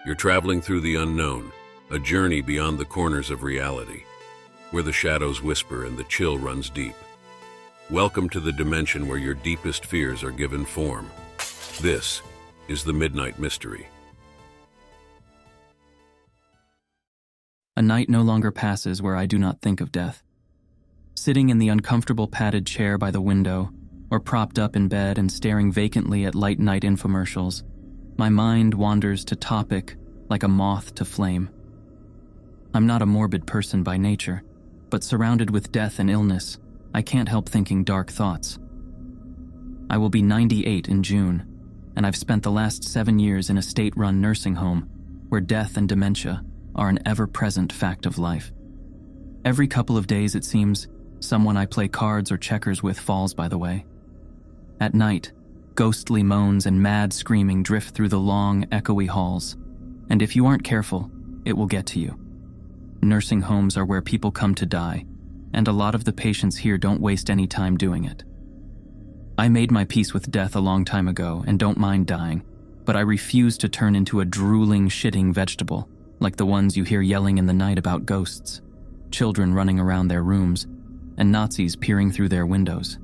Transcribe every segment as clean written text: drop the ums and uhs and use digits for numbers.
You're traveling through the unknown, a journey beyond the corners of reality, where the shadows whisper and the chill runs deep. Welcome to the dimension where your deepest fears are given form. This is the Midnight Mystery. A night no longer passes where I do not think of death. Sitting in the uncomfortable padded chair by the window, or propped up in bed and staring vacantly at late night infomercials, my mind wanders to topic like a moth to flame. I'm not a morbid person by nature, but surrounded with death and illness, I can't help thinking dark thoughts. I will be 98 in June, and I've spent the last 7 years in a state-run nursing home where death and dementia are an ever-present fact of life. Every couple of days, it seems, someone I play cards or checkers with falls by the way. At night, ghostly moans and mad screaming drift through the long, echoey halls, and if you aren't careful, it will get to you. Nursing homes are where people come to die, and a lot of the patients here don't waste any time doing it. I made my peace with death a long time ago and don't mind dying, but I refuse to turn into a drooling, shitting vegetable, like the ones you hear yelling in the night about ghosts, children running around their rooms, and Nazis peering through their windows.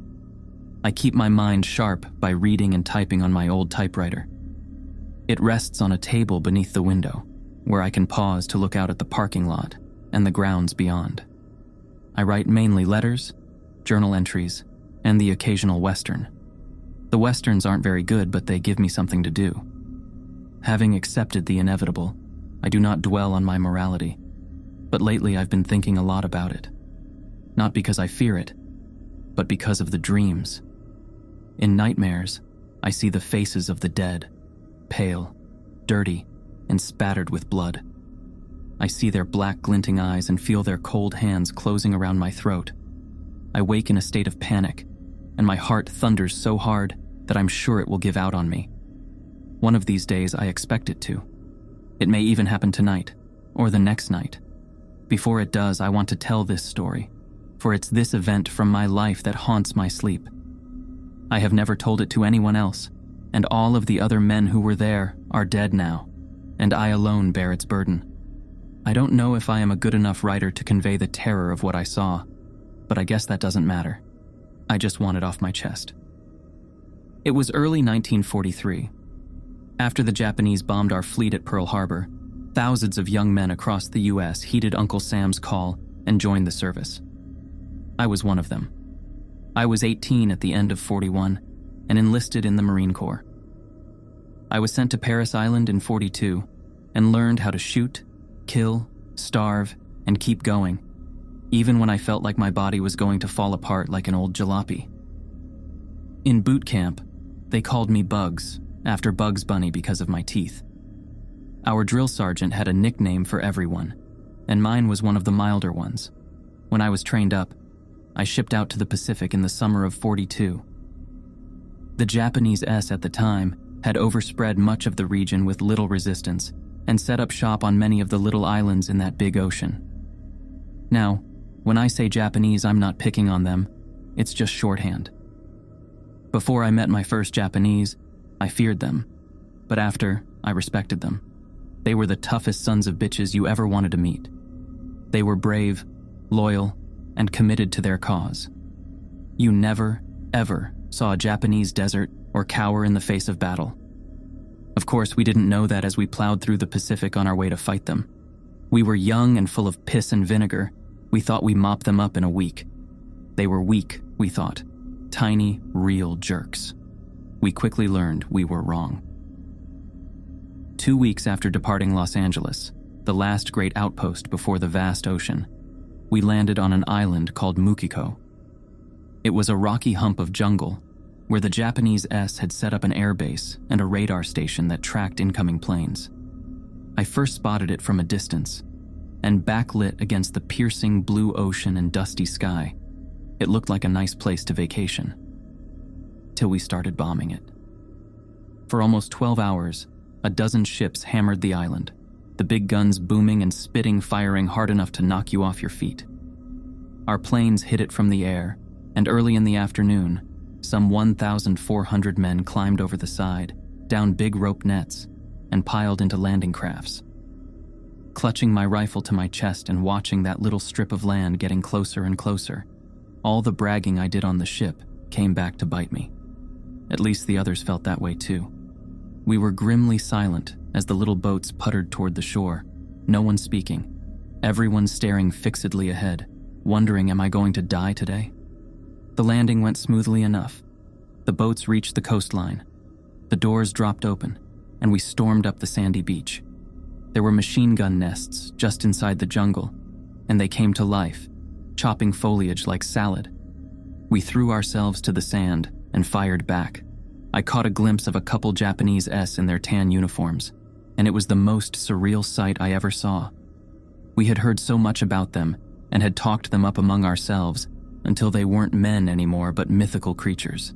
I keep my mind sharp by reading and typing on my old typewriter. It rests on a table beneath the window, where I can pause to look out at the parking lot and the grounds beyond. I write mainly letters, journal entries, and the occasional Western. The Westerns aren't very good, but they give me something to do. Having accepted the inevitable, I do not dwell on my morality, but lately I've been thinking a lot about it. Not because I fear it, but because of the dreams. In nightmares, I see the faces of the dead, pale, dirty, and spattered with blood. I see their black glinting eyes and feel their cold hands closing around my throat. I wake in a state of panic, and my heart thunders so hard that I'm sure it will give out on me. One of these days, I expect it to. It may even happen tonight, or the next night. Before it does, I want to tell this story, for it's this event from my life that haunts my sleep. I have never told it to anyone else, and all of the other men who were there are dead now, and I alone bear its burden. I don't know if I am a good enough writer to convey the terror of what I saw, but I guess that doesn't matter. I just want it off my chest. It was early 1943. After the Japanese bombed our fleet at Pearl Harbor, thousands of young men across the U.S. heeded Uncle Sam's call and joined the service. I was one of them. I was 18 at the end of 41 and enlisted in the Marine Corps. I was sent to Parris Island in 42 and learned how to shoot, kill, starve, and keep going, even when I felt like my body was going to fall apart like an old jalopy. In boot camp, they called me Bugs, after Bugs Bunny because of my teeth. Our drill sergeant had a nickname for everyone, and mine was one of the milder ones. When I was trained up, I shipped out to the Pacific in the summer of 42. The Japanese S at the time had overspread much of the region with little resistance and set up shop on many of the little islands in that big ocean. Now, when I say Japanese, I'm not picking on them, it's just shorthand. Before I met my first Japanese, I feared them, but after, I respected them. They were the toughest sons of bitches you ever wanted to meet. They were brave, loyal, and committed to their cause. You never, ever saw a Japanese desert or cower in the face of battle. Of course, we didn't know that as we plowed through the Pacific on our way to fight them. We were young and full of piss and vinegar. We thought we mopped them up in a week. They were weak, we thought. Tiny, real jerks. We quickly learned we were wrong. 2 weeks after departing Los Angeles, the last great outpost before the vast ocean, we landed on an island called Mukiko. It was a rocky hump of jungle where the Japanese S had set up an airbase and a radar station that tracked incoming planes. I first spotted it from a distance, and backlit against the piercing blue ocean and dusty sky, it looked like a nice place to vacation. Till we started bombing it. For almost 12 hours, a dozen ships hammered the island, the big guns booming and spitting, firing hard enough to knock you off your feet. Our planes hit it from the air, and early in the afternoon, some 1,400 men climbed over the side, down big rope nets, and piled into landing crafts. Clutching my rifle to my chest and watching that little strip of land getting closer and closer, all the bragging I did on the ship came back to bite me. At least the others felt that way too. We were grimly silent as the little boats puttered toward the shore, no one speaking, everyone staring fixedly ahead, wondering, am I going to die today? The landing went smoothly enough. The boats reached the coastline. The doors dropped open, and we stormed up the sandy beach. There were machine gun nests just inside the jungle, and they came to life, chopping foliage like salad. We threw ourselves to the sand and fired back. I caught a glimpse of a couple Japanese S in their tan uniforms, and it was the most surreal sight I ever saw. We had heard so much about them and had talked them up among ourselves until they weren't men anymore but mythical creatures.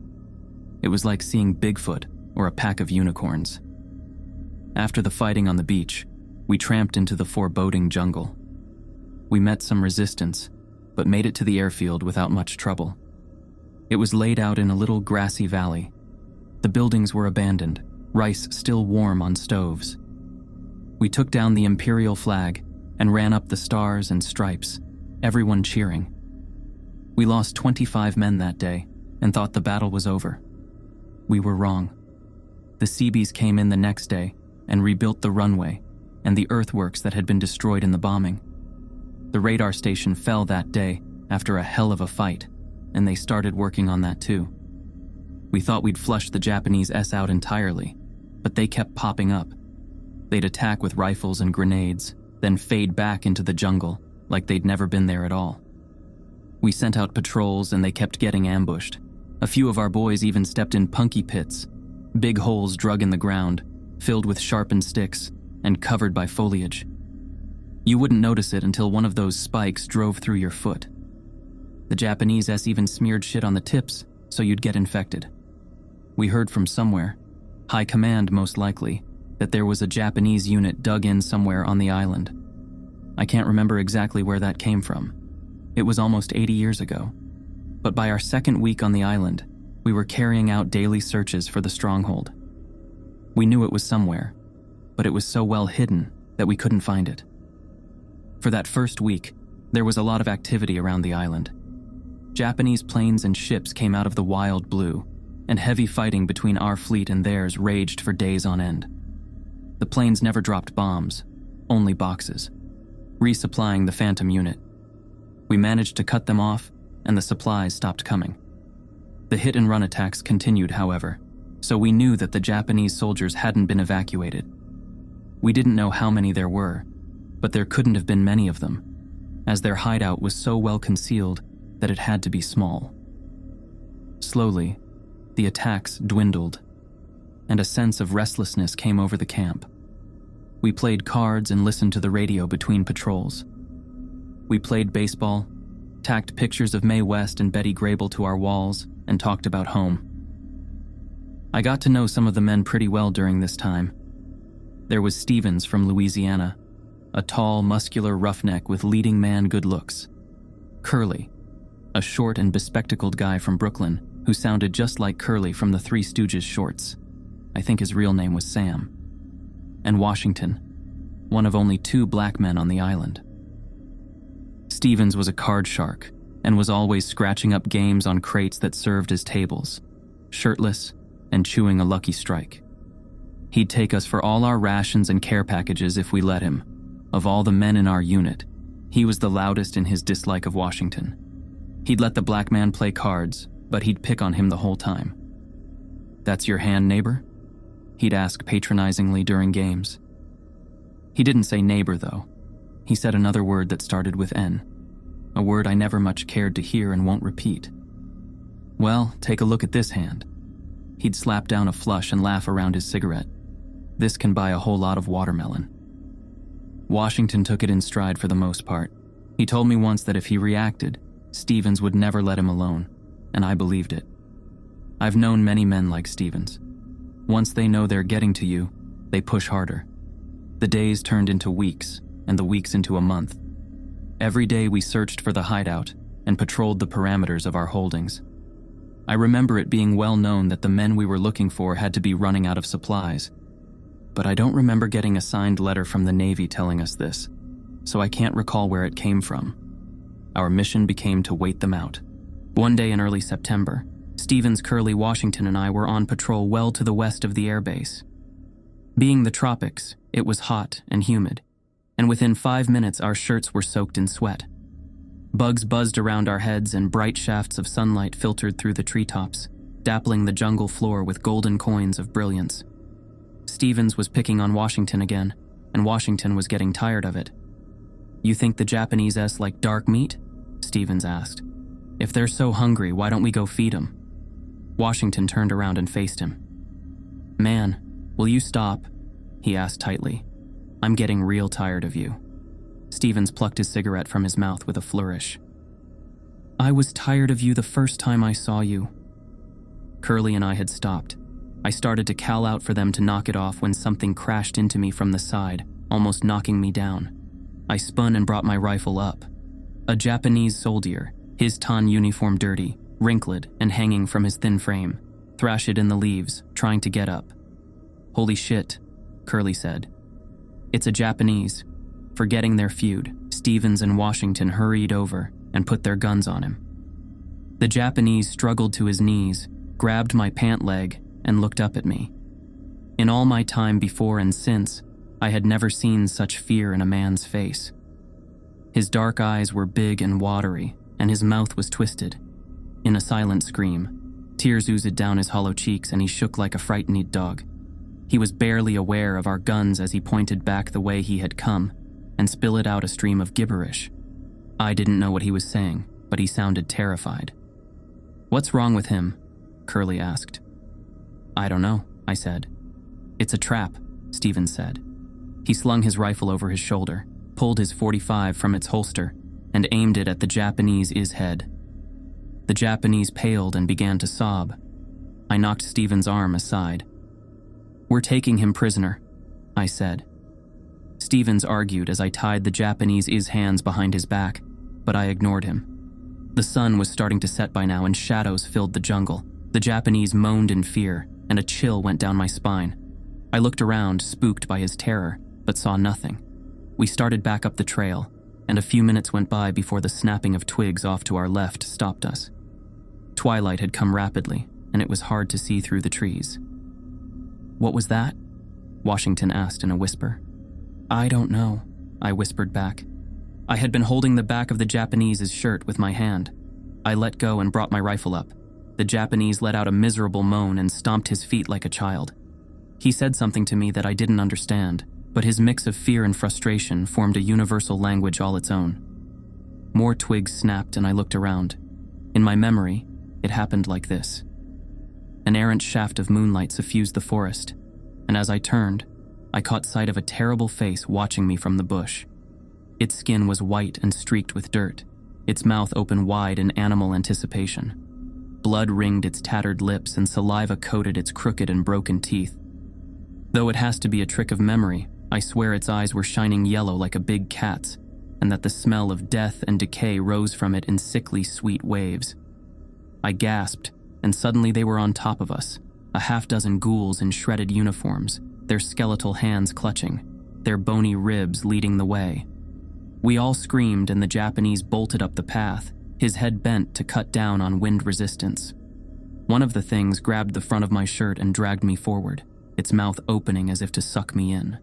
It was like seeing Bigfoot or a pack of unicorns. After the fighting on the beach, we tramped into the foreboding jungle. We met some resistance, but made it to the airfield without much trouble. It was laid out in a little grassy valley. The buildings were abandoned, rice still warm on stoves. We took down the imperial flag and ran up the stars and stripes, everyone cheering. We lost 25 men that day and thought the battle was over. We were wrong. The Seabees came in the next day and rebuilt the runway and the earthworks that had been destroyed in the bombing. The radar station fell that day after a hell of a fight, and they started working on that too. We thought we'd flush the Japanese S out entirely, but they kept popping up. They'd attack with rifles and grenades, then fade back into the jungle like they'd never been there at all. We sent out patrols and they kept getting ambushed. A few of our boys even stepped in punky pits, big holes drug in the ground, filled with sharpened sticks and covered by foliage. You wouldn't notice it until one of those spikes drove through your foot. The Japanese S even smeared shit on the tips so you'd get infected. We heard from somewhere, high command most likely, that there was a Japanese unit dug in somewhere on the island. I can't remember exactly where that came from. It was almost 80 years ago. But by our second week on the island, we were carrying out daily searches for the stronghold. We knew it was somewhere, but it was so well hidden that we couldn't find it. For that first week, there was a lot of activity around the island. Japanese planes and ships came out of the wild blue, and heavy fighting between our fleet and theirs raged for days on end. The planes never dropped bombs, only boxes, resupplying the Phantom unit. We managed to cut them off, and the supplies stopped coming. The hit-and-run attacks continued, however, so we knew that the Japanese soldiers hadn't been evacuated. We didn't know how many there were, but there couldn't have been many of them, as their hideout was so well concealed that it had to be small. Slowly, the attacks dwindled, and a sense of restlessness came over the camp. We played cards and listened to the radio between patrols. We played baseball, tacked pictures of Mae West and Betty Grable to our walls, and talked about home. I got to know some of the men pretty well during this time. There was Stevens from Louisiana, a tall, muscular roughneck with leading man good looks. Curly, a short and bespectacled guy from Brooklyn who sounded just like Curly from the Three Stooges shorts. I think his real name was Sam. And Washington, one of only 2 black men on the island. Stevens was a card shark and was always scratching up games on crates that served as tables, shirtless and chewing a Lucky Strike. He'd take us for all our rations and care packages if we let him. Of all the men in our unit, he was the loudest in his dislike of Washington. He'd let the black man play cards, but he'd pick on him the whole time. "That's your hand, neighbor?" He'd ask patronizingly during games. He didn't say neighbor, though. He said another word that started with N, a word I never much cared to hear and won't repeat. "Well, take a look at this hand." He'd slap down a flush and laugh around his cigarette. "This can buy a whole lot of watermelon." Washington took it in stride for the most part. He told me once that if he reacted, Stevens would never let him alone, and I believed it. I've known many men like Stevens. Once they know they're getting to you, they push harder. The days turned into weeks, and the weeks into a month. Every day we searched for the hideout and patrolled the parameters of our holdings. I remember it being well known that the men we were looking for had to be running out of supplies. but I don't remember getting a signed letter from the Navy telling us this, so I can't recall where it came from. Our mission became to wait them out. One day in early September, Stevens, Curly, Washington, and I were on patrol well to the west of the airbase. Being the tropics, it was hot and humid, and within 5 minutes our shirts were soaked in sweat. Bugs buzzed around our heads and bright shafts of sunlight filtered through the treetops, dappling the jungle floor with golden coins of brilliance. Stevens was picking on Washington again, and Washington was getting tired of it. "You think the Japanese like dark meat?" Stevens asked. "If they're so hungry, why don't we go feed them?" Washington turned around and faced him. "Man, will you stop?" he asked tightly. "I'm getting real tired of you." Stevens plucked his cigarette from his mouth with a flourish. "I was tired of you the first time I saw you." Curly and I had stopped. I started to call out for them to knock it off when something crashed into me from the side, almost knocking me down. I spun and brought my rifle up. A Japanese soldier, his tan uniform dirty, wrinkled, and hanging from his thin frame, thrashed in the leaves, trying to get up. "Holy shit," Curly said. "It's a Japanese." Forgetting their feud, Stevens and Washington hurried over and put their guns on him. The Japanese struggled to his knees, grabbed my pant leg, and looked up at me. In all my time before and since, I had never seen such fear in a man's face. His dark eyes were big and watery, and his mouth was twisted. In a silent scream, tears oozed down his hollow cheeks and he shook like a frightened dog. He was barely aware of our guns as he pointed back the way he had come and spilled out a stream of gibberish. I didn't know what he was saying, but he sounded terrified. "What's wrong with him?" Curly asked. "I don't know," I said. "It's a trap," Stevens said. He slung his rifle over his shoulder, pulled his .45 from its holster, and aimed it at the Japanese's head. The Japanese paled and began to sob. I knocked Stevens' arm aside. "We're taking him prisoner," I said. Stevens argued as I tied the Japanese's hands behind his back, but I ignored him. The sun was starting to set by now and shadows filled the jungle. The Japanese moaned in fear, and a chill went down my spine. I looked around, spooked by his terror, but saw nothing. We started back up the trail, and a few minutes went by before the snapping of twigs off to our left stopped us. Twilight had come rapidly, and it was hard to see through the trees. "What was that?" Washington asked in a whisper. "I don't know," I whispered back. I had been holding the back of the Japanese's shirt with my hand. I let go and brought my rifle up. The Japanese let out a miserable moan and stomped his feet like a child. He said something to me that I didn't understand, but his mix of fear and frustration formed a universal language all its own. More twigs snapped and I looked around. In my memory, it happened like this. An errant shaft of moonlight suffused the forest, and as I turned, I caught sight of a terrible face watching me from the bush. Its skin was white and streaked with dirt, its mouth open wide in animal anticipation. Blood ringed its tattered lips and saliva coated its crooked and broken teeth. Though it has to be a trick of memory, I swear its eyes were shining yellow like a big cat's, and that the smell of death and decay rose from it in sickly sweet waves. I gasped, and suddenly they were on top of us, a half-dozen ghouls in shredded uniforms, their skeletal hands clutching, their bony ribs leading the way. We all screamed and the Japanese bolted up the path, his head bent to cut down on wind resistance. One of the things grabbed the front of my shirt and dragged me forward, its mouth opening as if to suck me in.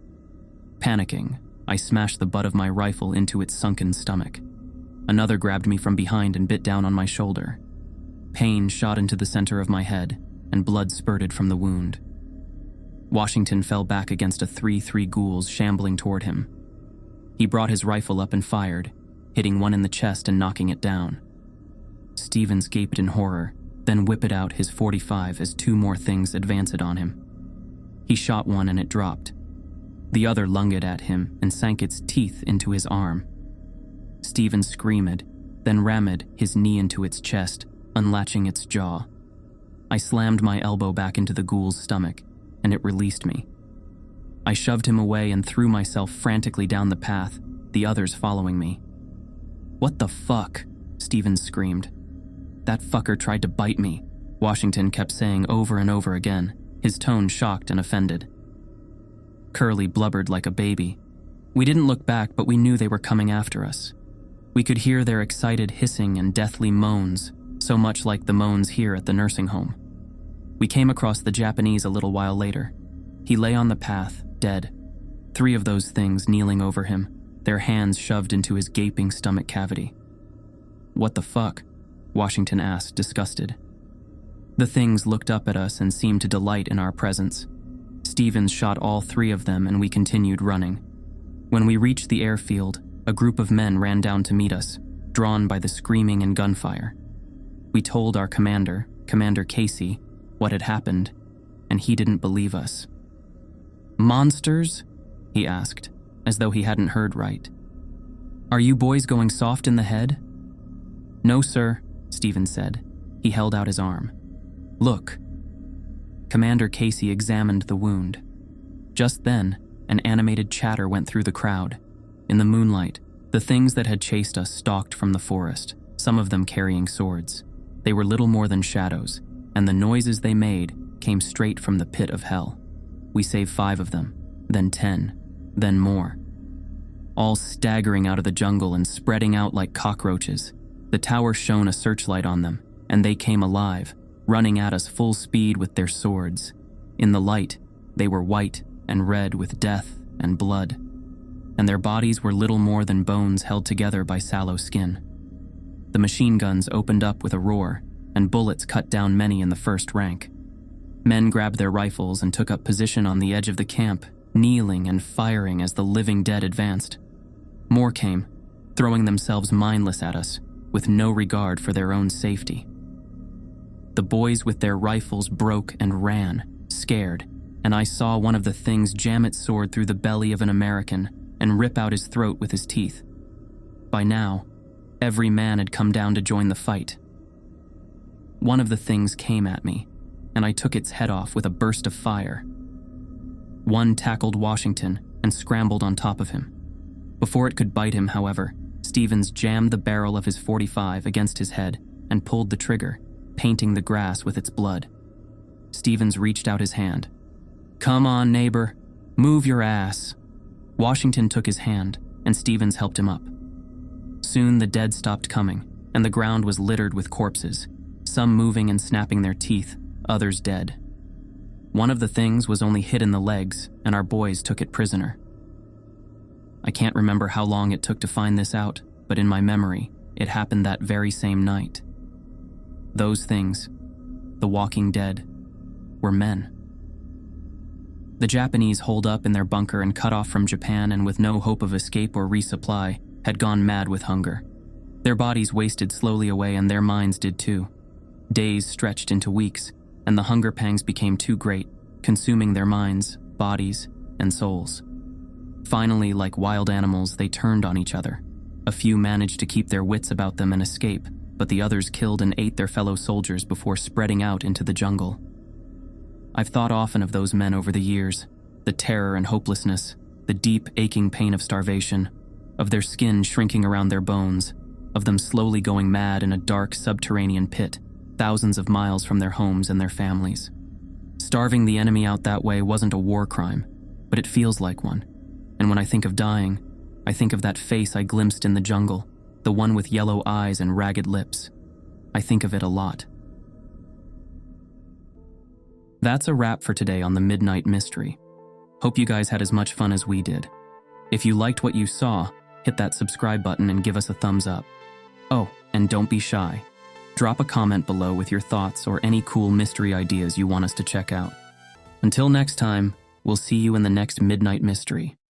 Panicking, I smashed the butt of my rifle into its sunken stomach. Another grabbed me from behind and bit down on my shoulder. Pain shot into the center of my head, and blood spurted from the wound. Washington fell back against a 3 ghouls shambling toward him. He brought his rifle up and fired, hitting one in the chest and knocking it down. Stevens gaped in horror, then whipped out his .45 as 2 more things advanced on him. He shot one and it dropped. The other lunged at him and sank its teeth into his arm. Stevens screamed, then rammed his knee into its chest, unlatching its jaw. I slammed my elbow back into the ghoul's stomach, and it released me. I shoved him away and threw myself frantically down the path, the others following me. "What the fuck?" Stevens screamed. "That fucker tried to bite me," Washington kept saying over and over again, his tone shocked and offended. Curly blubbered like a baby. We didn't look back, but we knew they were coming after us. We could hear their excited hissing and deathly moans, so much like the moans here at the nursing home. We came across the Japanese a little while later. He lay on the path, dead. 3 of those things kneeling over him, their hands shoved into his gaping stomach cavity. "What the fuck?" Washington asked, disgusted. The things looked up at us and seemed to delight in our presence. Stevens shot all 3 of them and we continued running. When we reached the airfield, a group of men ran down to meet us, drawn by the screaming and gunfire. We told our commander, Commander Casey, what had happened, and he didn't believe us. "Monsters?" he asked, as though he hadn't heard right. "Are you boys going soft in the head?" "No, sir," Stevens said. He held out his arm. "Look." Commander Casey examined the wound. Just then, an animated chatter went through the crowd. In the moonlight, the things that had chased us stalked from the forest, some of them carrying swords. They were little more than shadows, and the noises they made came straight from the pit of hell. We saved 5 of them, then 10, then more. All staggering out of the jungle and spreading out like cockroaches. The tower shone a searchlight on them, and they came alive, running at us full speed with their swords. In the light, they were white and red with death and blood, and their bodies were little more than bones held together by sallow skin. The machine guns opened up with a roar, and bullets cut down many in the first rank. Men grabbed their rifles and took up position on the edge of the camp, kneeling and firing as the living dead advanced. More came, throwing themselves mindless at us, with no regard for their own safety. The boys with their rifles broke and ran, scared, and I saw one of the things jam its sword through the belly of an American and rip out his throat with his teeth. By now, every man had come down to join the fight. One of the things came at me, and I took its head off with a burst of fire. One tackled Washington and scrambled on top of him. Before it could bite him, however, Stevens jammed the barrel of his .45 against his head and pulled the trigger, painting the grass with its blood. Stevens reached out his hand. "Come on, neighbor. Move your ass." Washington took his hand, and Stevens helped him up. Soon the dead stopped coming, and the ground was littered with corpses, some moving and snapping their teeth, others dead. One of the things was only hit in the legs, and our boys took it prisoner. I can't remember how long it took to find this out, but in my memory, it happened that very same night. Those things, the walking dead, were men. The Japanese holed up in their bunker and cut off from Japan and with no hope of escape or resupply, had gone mad with hunger. Their bodies wasted slowly away and their minds did too. Days stretched into weeks, and the hunger pangs became too great, consuming their minds, bodies, and souls. Finally, like wild animals, they turned on each other. A few managed to keep their wits about them and escape, but the others killed and ate their fellow soldiers before spreading out into the jungle. I've thought often of those men over the years, the terror and hopelessness, the deep, aching pain of starvation, of their skin shrinking around their bones, of them slowly going mad in a dark subterranean pit, thousands of miles from their homes and their families. Starving the enemy out that way wasn't a war crime, but it feels like one. And when I think of dying, I think of that face I glimpsed in the jungle, the one with yellow eyes and ragged lips. I think of it a lot. That's a wrap for today on the Midnight Mystery. Hope you guys had as much fun as we did. If you liked what you saw, hit that subscribe button and give us a thumbs up. Oh, and don't be shy. Drop a comment below with your thoughts or any cool mystery ideas you want us to check out. Until next time, we'll see you in the next Midnight Mystery.